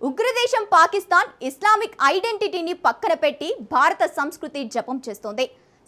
ఉగ్రదేశం Pakistan Islamic ఐడెంటిటీని పక్కన పెట్టి భారత సంస్కృతి జపం చేస్తోంది.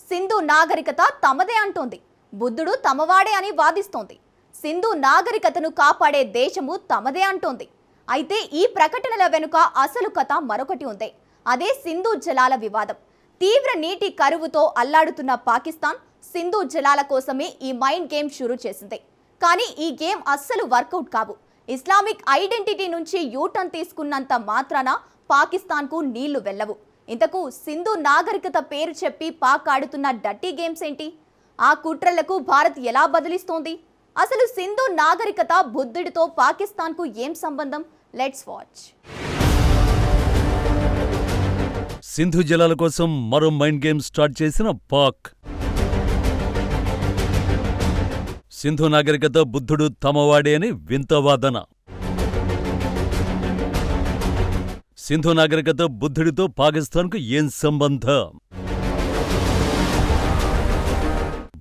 సింధు నాగరికత తమదే అంటోంది. బుద్ధుడు తమవాడే అని వాదిస్తోంది. సింధు నాగరికతను కాపాడే దేశము తమదే అంటోంది. అయితే ఈ ప్రకటనల వెనుక అసలు కథ మరొకటి ఉంది. అదే సింధు జలాల వివాదం. తీవ్ర నీటి కరువుతో అల్లాడుతున్న పాకిస్తాన్ సింధు జలాల కోసమే ఈ మైండ్ గేమ్ షురూ చేసింది. కానీ ఈ గేమ్ అస్సలు వర్కౌట్ కావు. ఇస్లామిక్ ఐడెంటిటీ నుంచి యూటర్న్ తీసుకున్నంత మాత్రాన పాకిస్తాన్కు నీళ్లు వెళ్ళవు. ఇంతకు సింధు నాగరికత పేరు చెప్పి పాక్ ఆడుతున్న డర్టీ గేమ్స్ ఏంటి? ఆ కుట్రలకు భారత్ ఎలా బదిలిస్తోంది? అసలు సింధు నాగరికత బుద్ధుడితో పాకిస్తాన్కు ఏం సంబంధం? Let's watch. సింధు జలాల కోసం మరో మైండ్ గేమ్ స్టార్ట్ చేసిన పాక్. సింధు నాగరికత బుద్ధుడు తమవాడే అని వింత వాదన. సింధు నాగరికత బుద్ధుడితో పాకిస్తాన్కు ఏం సంబంధం?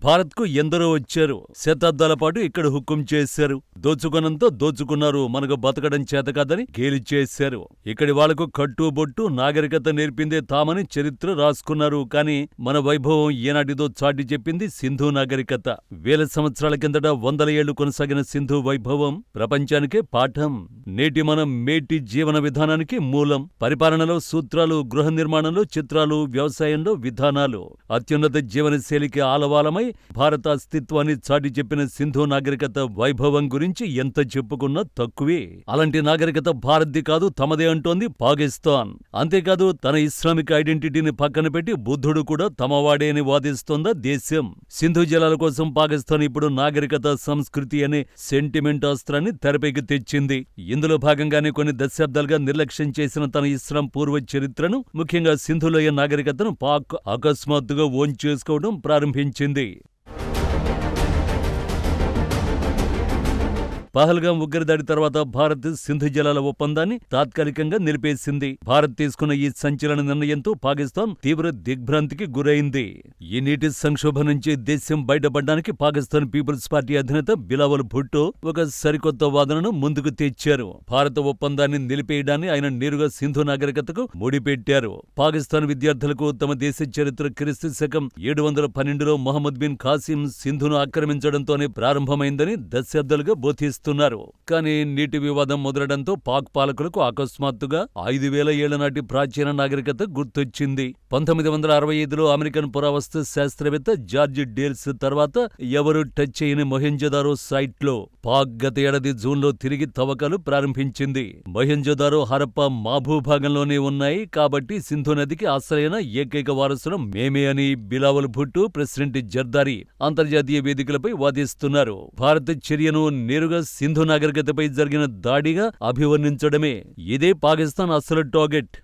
భారత్కు ఎందరో వచ్చారు. శతాబ్దాల పాటు ఇక్కడ హుకుం చేశారు. దోచుకున్నంత దోచుకున్నారు. మనకు బతకడం చేతకాదని గేలి చేశారు. ఇక్కడి వాళ్లకు కట్టుబొట్టు నాగరికత నేర్పిందే తామని చరిత్ర రాసుకున్నారు. కానీ మన వైభవం ఏనాటిదో చాటి చెప్పింది సింధు నాగరికత. వేల సంవత్సరాల కిందట 100 ఏళ్లు కొనసాగిన సింధు వైభవం ప్రపంచానికే పాఠం. నేటి మనం మేటి జీవన విధానానికి మూలం. పరిపాలనలో సూత్రాలు, గృహ నిర్మాణంలో చిత్రాలు, వ్యవసాయంలో విధానాలు, అత్యున్నత జీవనశైలికి ఆలవాలమై భారత అస్తిత్వాన్ని చాటి చెప్పిన సింధు నాగరికత వైభవం గురించి ఎంత చెప్పుకున్నా తక్కువే. అలాంటి నాగరికత భారత్ది కాదు, తమదే అంటోంది పాకిస్తాన్. అంతేకాదు తన ఇస్లామిక్ ఐడెంటిటీని పక్కన పెట్టి బుద్ధుడు కూడా తమవాడే అని వాదిస్తోందా దేశం. సింధు జలాల కోసం పాకిస్తాన్ ఇప్పుడు నాగరికత, సంస్కృతి అనే సెంటిమెంట్ అస్త్రాన్ని తెరపైకి తెచ్చింది. ఇందులో భాగంగానే కొన్ని దశాబ్దాలుగా నిర్లక్ష్యం చేసిన తన ఇస్లాం పూర్వ చరిత్రను, ముఖ్యంగా సింధులోయ నాగరికతను పాక్ అకస్మాత్తుగా ఓన్ చేసుకోవడం ప్రారంభించింది. పహల్గాం ఉగ్రదాడి తర్వాత భారత్ సింధు జలాల ఒప్పందాన్ని తాత్కాలికంగా నిలిపేసింది. భారత్ తీసుకున్న ఈ సంచలన నిర్ణయంతో పాకిస్తాన్ తీవ్ర దిగ్భ్రాంతికి గురైంది. ఈ నీటి సంక్షోభం నుంచి దేశం బయటపడడానికి పాకిస్తాన్ పీపుల్స్ పార్టీ అధినేత బిలావల్ భుట్టో ఒక సరికొత్త వాదనను ముందుకు తెచ్చారు. భారత ఒప్పందాన్ని నిలిపేయడాన్ని ఆయన నేరుగా సింధు నాగరికతకు ముడిపెట్టారు. పాకిస్తాన్ విద్యార్థులకు తమ దేశ చరిత్ర క్రీస్తు శకం 712లో మొహమ్మద్ బిన్ ఖాసిం సింధును ఆక్రమించడంతోనే ప్రారంభమైందని దశాబ్దాలుగా బోధిస్తారు. కానీ నీటి వివాదం మొదలడంతో పాక్ పాలకులకు అకస్మాత్తుగా 5000 ఏళ్ల నాటి ప్రాచీన నాగరికత గుర్తొచ్చింది. 1965లో అమెరికన్ పురావస్తు శాస్త్రవేత్త జార్జ్ డేల్స్ తర్వాత ఎవరూ టచ్ చేయని మొహెంజోదారో సైట్లో పాక్ గత ఏడాది జూన్లో తిరిగి తవ్వకాలు ప్రారంభించింది. మొహెంజోదారో, హరప్పా మా భూభాగంలోనే ఉన్నాయి కాబట్టి సింధు నదికి అసలైన ఏకైక వారసులం మేమే అని బిలావల్ భుట్టో, ప్రెసిడెంట్ జర్దారీ అంతర్జాతీయ వేదికలపై వాదిస్తున్నారు. భారత చర్యను నేరుగా సింధు నాగరికతపై జరిగిన దాడిగా అభివర్ణించడమే. ఇదే పాకిస్తాన్ అసలు టార్గెట్.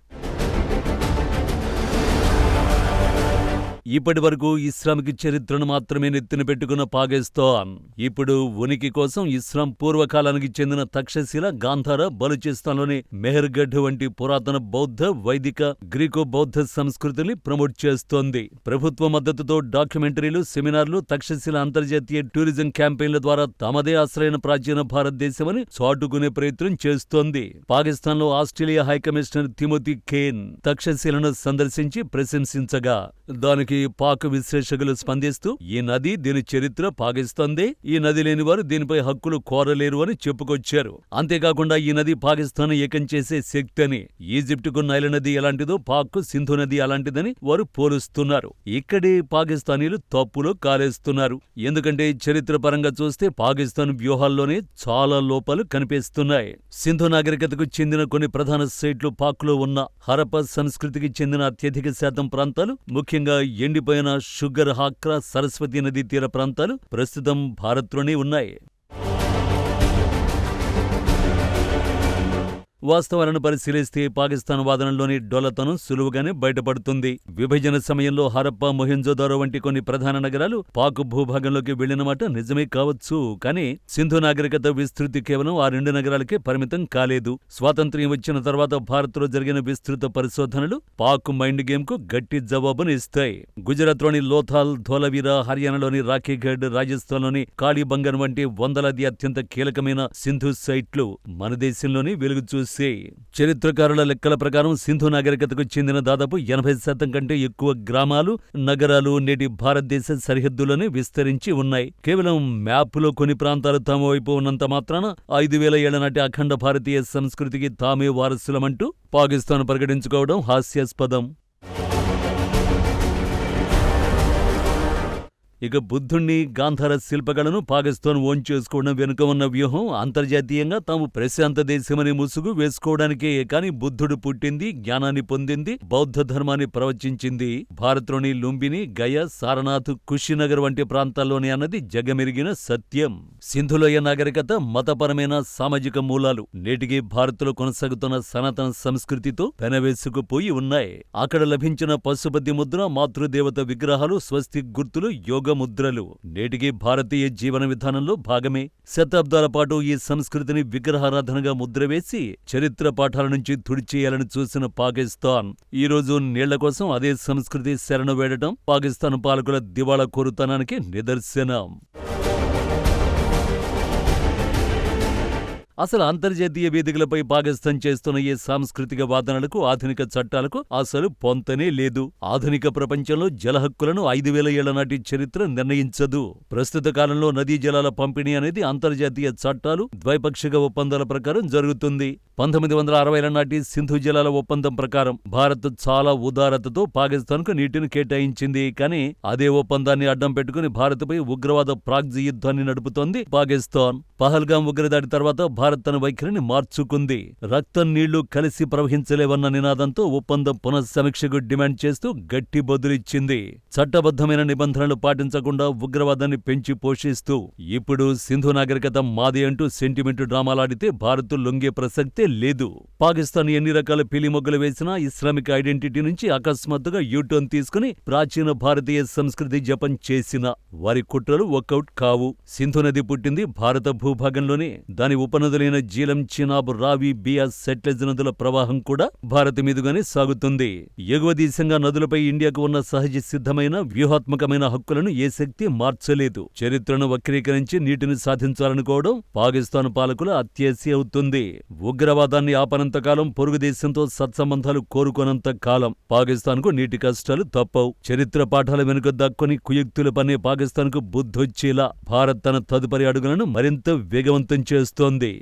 ఇప్పటి వరకు ఇస్లామిక్ చరిత్రను మాత్రమే నెత్తిన పెట్టుకున్న పాకిస్తాన్ ఇప్పుడు ఉనికి కోసం ఇస్లాం పూర్వకాలానికి చెందిన తక్షశిల, గాంధార, బలూచిస్తాన్లోని మెహర్గఢ్ వంటి పురాతన బౌద్ధ, వైదిక, గ్రీకో బౌద్ధ సంస్కృతిని ప్రమోట్ చేస్తోంది. ప్రభుత్వ మద్దతుతో డాక్యుమెంటరీలు, సెమినార్లు, తక్షశిల అంతర్జాతీయ టూరిజం క్యాంపెయిన్ల ద్వారా తమదే అసలైన ప్రాచీన భారతదేశమని చాటుకునే ప్రయత్నం చేస్తోంది. పాకిస్తాన్లో ఆస్ట్రేలియా హైకమిషనర్ తిమోతి కేన్ తక్షశిలను సందర్శించి ప్రశంసించగా దానికి పాక్ విశ్లేషకులు స్పందిస్తూ ఈ నది, దీని చరిత్ర పాకిస్తాన్దే, ఈ నది లేని వారు దీనిపై హక్కులు కోరలేరు అని చెప్పుకొచ్చారు. అంతేకాకుండా ఈ నది పాకిస్తాన్ ఏకం చేసే శక్తి అని, ఈజిప్టుకు నైల్ నది ఎలాంటిదో పాక్కు సింధు నది అలాంటిదని వారు పోలుస్తున్నారు. ఇక్కడే పాకిస్తానీలు తప్పులో కాలేస్తున్నారు. ఎందుకంటే చరిత్ర పరంగా చూస్తే పాకిస్తాన్ వ్యూహాల్లోనే చాలా లోపాలు కనిపిస్తున్నాయి. సింధు నాగరికతకు చెందిన కొన్ని ప్రధాన సైట్లు పాక్లో ఉన్న హరప్పా సంస్కృతికి చెందిన అత్యధిక శాతం ప్రాంతాలు, ముఖ్యంగా ఎండిపోయిన షుగర్ హాక్రా, సరస్వతి నదీ తీర ప్రాంతాలు ప్రస్తుతం భారత్లోనే ఉన్నాయి. వాస్తవాలను పరిశీలిస్తే పాకిస్తాన్ వాదనలోని డొల్లతనం సులువుగానే బయటపడుతుంది. విభజన సమయంలో హరప్పా, మొహెంజోదారో వంటి కొన్ని ప్రధాన నగరాలు పాక్ భూభాగంలోకి వెళ్లినమాట నిజమే కావచ్చు. కానీ సింధు నాగరికత విస్తృతి కేవలం ఆ 2 నగరాలకే పరిమితం కాలేదు. స్వాతంత్ర్యం వచ్చిన తర్వాత భారత్లో జరిగిన విస్తృత పరిశోధనలు పాక్ మైండ్ గేమ్ కు గట్టి జవాబును ఇస్తాయి. గుజరాత్లోని లోథాల్, ధోలవీరా, హర్యానాలోని రాఖీగఢ్, రాజస్థాన్లోని కాళీబంగన్ వంటి వందలాది అత్యంత కీలకమైన సింధు సైట్లు మన దేశంలోని వెలుగు చూసి న్యూసే. చరిత్రకారుల లెక్కల ప్రకారం సింధు నాగరికతకు చెందిన దాదాపు 80% కంటే ఎక్కువ గ్రామాలు, నగరాలు నేటి భారతదేశ సరిహద్దులోనే విస్తరించి ఉన్నాయి. కేవలం మ్యాపులో కొన్ని ప్రాంతాలు తమ వైపు ఉన్నంత మాత్రాన 5000 ఏళ్ల నాటి అఖండ భారతీయ సంస్కృతికి తామే వారసులమంటూ పాకిస్తాన్ ప్రకటించుకోవడం హాస్యాస్పదం. ఇక బుద్ధుణ్ణి, గాంధార శిల్పకళను పాకిస్తాన్ ఓన్ చేసుకోవడం వెనుక ఉన్న వ్యూహం అంతర్జాతీయంగా తాము ప్రశాంత దేశమని ముసుగు వేసుకోవడానికే. కానీ బుద్ధుడు పుట్టింది, జ్ఞానాన్ని పొందింది, బౌద్ధ ధర్మాన్ని ప్రవచించింది భారత్లోని లుంబిని, గయ, సారనాథ్, కుషినగర్ వంటి ప్రాంతాల్లోనే అన్నది జగమెరిగిన సత్యం. సింధులోయ నాగరికత మతపరమైన, సామాజిక మూలాలు నేటికి భారత్లో కొనసాగుతున్న సనాతన సంస్కృతితో పెనవేసుకుపోయి ఉన్నాయి. అక్కడ లభించిన పశుపతి ముద్ర, మాతృదేవత విగ్రహాలు, స్వస్తి గుర్తులు, యోగ ముద్రలు నేటికి భారతీయ జీవన విధానంలో భాగమే. శతాబ్దాల పాటు ఈ సంస్కృతిని విగ్రహారాధనగా ముద్రవేసి చరిత్ర పాఠాల నుంచి తుడిచేయాలని చూసిన పాకిస్తాన్ ఈరోజు నీళ్ల కోసం అదే సంస్కృతి శరణు వేడటం పాకిస్తాన్ పాలకుల దివాళా కోరుతనానికి నిదర్శనం. అసలు అంతర్జాతీయ వేదికలపై పాకిస్తాన్ చేస్తున్న ఈ సాంస్కృతిక వాదనలకు, ఆధునిక చట్టాలకు అసలు పొంతనే లేదు. ఆధునిక ప్రపంచంలో జల హక్కులను 5000 ఏళ్ల నాటి చరిత్ర నిర్ణయించదు. ప్రస్తుత కాలంలో నదీ జలాల పంపిణీ అనేది అంతర్జాతీయ చట్టాలు, ద్వైపాక్షిక ఒప్పందాల ప్రకారం జరుగుతుంది. 1960ల నాటి సింధు జలాల ఒప్పందం ప్రకారం భారత్ చాలా ఉదారతతో పాకిస్తాన్కు నీటిని కేటాయించింది. కానీ అదే ఒప్పందాన్ని అడ్డం పెట్టుకుని భారత్పై ఉగ్రవాద ప్రాక్సీ యుద్ధాన్ని నడుపుతోంది పాకిస్తాన్. పహల్గాం ఉగ్రదాడి తర్వాత భారత్ తన వైఖరిని మార్చుకుంది. రక్తం, నీళ్లు కలిసి ప్రవహించలేవన్న నినాదంతో ఒప్పందం పునఃసమీక్షకు డిమాండ్ చేస్తూ గట్టి బదులిచ్చింది. చట్టబద్ధమైన నిబంధనలు పాటించకుండా ఉగ్రవాదాన్ని పెంచి పోషిస్తూ ఇప్పుడు సింధు నాగరికత మాదే అంటూ సెంటిమెంటు డ్రామాలాడితే భారత్ లొంగే ప్రసక్తే లేదు. పాకిస్తాన్ ఎన్ని రకాల పిలిమొగ్గలు వేసినా ఇస్లామిక్ ఐడెంటిటీ నుంచి అకస్మాత్తుగా యూటర్న్ తీసుకుని ప్రాచీన భారతీయ సంస్కృతి జపం చేసిన వారి కుట్రలు వర్కౌట్ కావు. సింధు నది పుట్టింది భారత భూభాగంలోనే. దాని ఉపనదులైన జీలం, చినాబ్, రావి, బియాస్, సెట్లెజ్ నదుల ప్రవాహం కూడా భారత్ మీదుగానే సాగుతుంది. ఎగువ దేశంగా నదులపై ఇండియాకు ఉన్న సహజ సిద్ధమైన వ్యూహాత్మకమైన హక్కులను ఏ శక్తి మార్చలేదు. చరిత్రను వక్రీకరించి నీటిని సాధించాలనుకోవడం పాకిస్తాన్ పాలకుల అత్యాశ అవుతుంది. ఉగ్రవాదాన్ని ఆపనంతకాలం, పొరుగు దేశంతో సత్సంబంధాలు కోరుకోనంత కాలం పాకిస్తాన్కు నీటి కష్టాలు తప్పవు. చరిత్ర పాఠాల వెనుక దక్కుని కుయుక్తులు పన్నే పాకిస్తాన్కు బుద్ధొచ్చేలా భారత్ తన తదుపరి అడుగులను మరింత వేగవంతం చేస్తోంది.